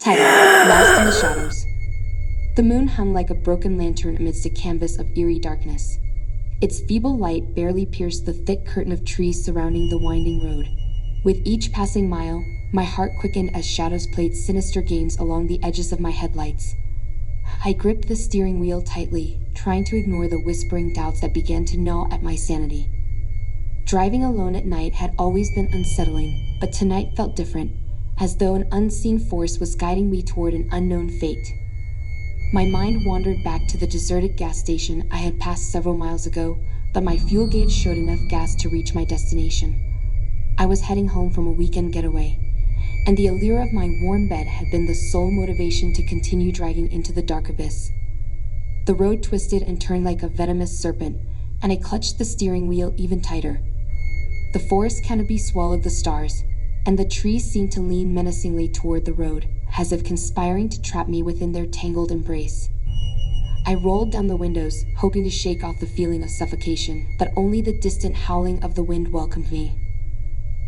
Title: Lost in the Shadows. The moon hung like a broken lantern amidst a canvas of eerie darkness. Its feeble light barely pierced the thick curtain of trees surrounding the winding road. With each passing mile, my heart quickened as shadows played sinister games along the edges of my headlights. I gripped the steering wheel tightly, trying to ignore the whispering doubts that began to gnaw at my sanity. Driving alone at night had always been unsettling, but tonight felt different, as though an unseen force was guiding me toward an unknown fate. My mind wandered back to the deserted gas station I had passed several miles ago, but my fuel gauge showed enough gas to reach my destination. I was heading home from a weekend getaway, and the allure of my warm bed had been the sole motivation to continue driving into the dark abyss. The road twisted and turned like a venomous serpent, and I clutched the steering wheel even tighter. The forest canopy swallowed the stars, and the trees seemed to lean menacingly toward the road, as if conspiring to trap me within their tangled embrace. I rolled down the windows, hoping to shake off the feeling of suffocation, but only the distant howling of the wind welcomed me.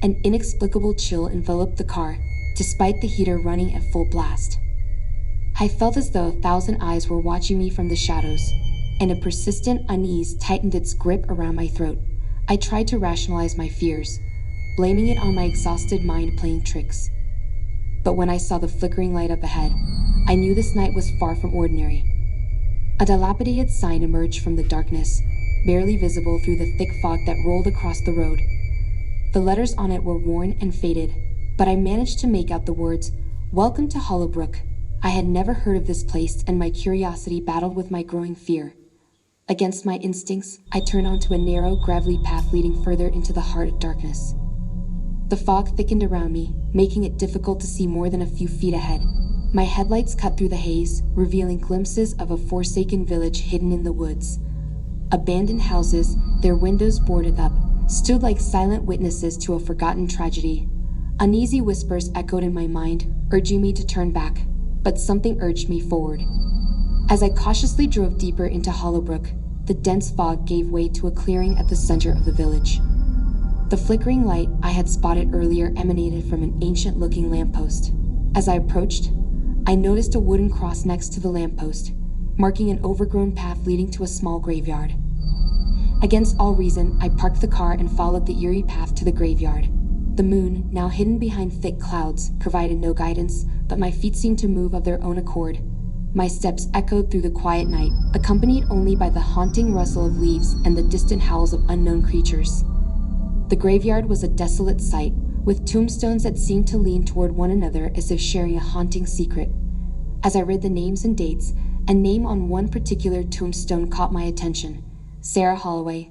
An inexplicable chill enveloped the car, despite the heater running at full blast. I felt as though 1,000 eyes were watching me from the shadows, and a persistent unease tightened its grip around my throat. I tried to rationalize my fears, blaming it on my exhausted mind playing tricks. But when I saw the flickering light up ahead, I knew this night was far from ordinary. A dilapidated sign emerged from the darkness, barely visible through the thick fog that rolled across the road. The letters on it were worn and faded, but I managed to make out the words, "Welcome to Hollowbrook." I had never heard of this place, and my curiosity battled with my growing fear. Against my instincts, I turned onto a narrow, gravelly path leading further into the heart of darkness. The fog thickened around me, making it difficult to see more than a few feet ahead. My headlights cut through the haze, revealing glimpses of a forsaken village hidden in the woods. Abandoned houses, their windows boarded up, stood like silent witnesses to a forgotten tragedy. Uneasy whispers echoed in my mind, urging me to turn back, but something urged me forward. As I cautiously drove deeper into Hollowbrook, the dense fog gave way to a clearing at the center of the village. The flickering light I had spotted earlier emanated from an ancient-looking lamppost. As I approached, I noticed a wooden cross next to the lamppost, marking an overgrown path leading to a small graveyard. Against all reason, I parked the car and followed the eerie path to the graveyard. The moon, now hidden behind thick clouds, provided no guidance, but my feet seemed to move of their own accord. My steps echoed through the quiet night, accompanied only by the haunting rustle of leaves and the distant howls of unknown creatures. The graveyard was a desolate sight, with tombstones that seemed to lean toward one another as if sharing a haunting secret. As I read the names and dates, a name on one particular tombstone caught my attention. Sarah Holloway,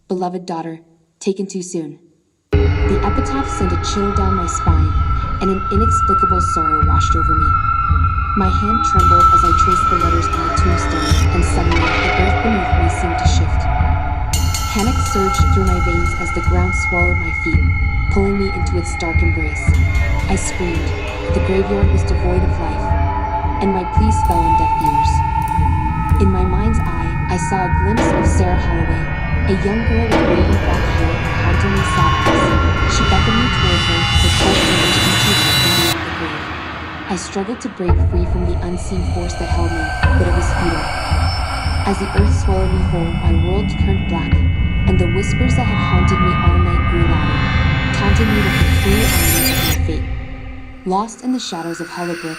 beloved daughter, taken too soon. The epitaph sent a chill down my spine, and an inexplicable sorrow washed over me. My hand trembled as I traced the letters on the tombstone, and suddenly the earth beneath me seemed to shift. Panic surged through my veins as the ground swallowed my feet, pulling me into its dark embrace. I screamed, but the graveyard was devoid of life, and my pleas fell on deaf ears. In my mind's eye, I saw a glimpse of Sarah Holloway, a young girl with waving black hair and hauntingly sad eyes. She beckoned me toward her, her cold fingers reaching out from beyond the grave. I struggled to break free from the unseen force that held me, but it was futile. As the earth swallowed me whole, my world turned black, and the whispers that had haunted me all night grew louder, taunting me with the cruel irony of my fate. Lost in the shadows of Hollowbrook,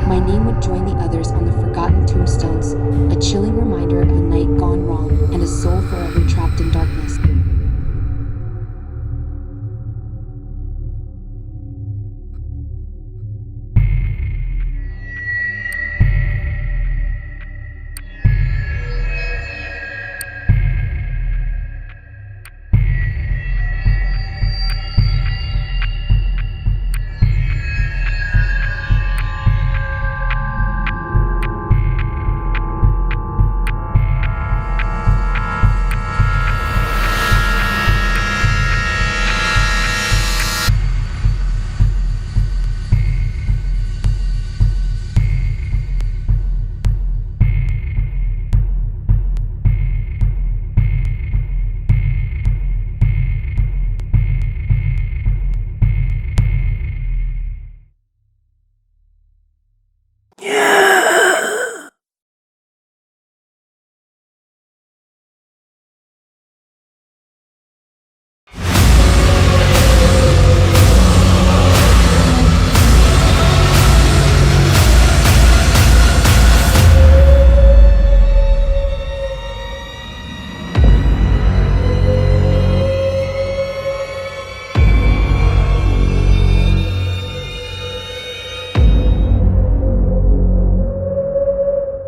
my name would join the others on the forgotten tombstones, a chilling reminder of a night gone wrong and a soul forever trapped in darkness.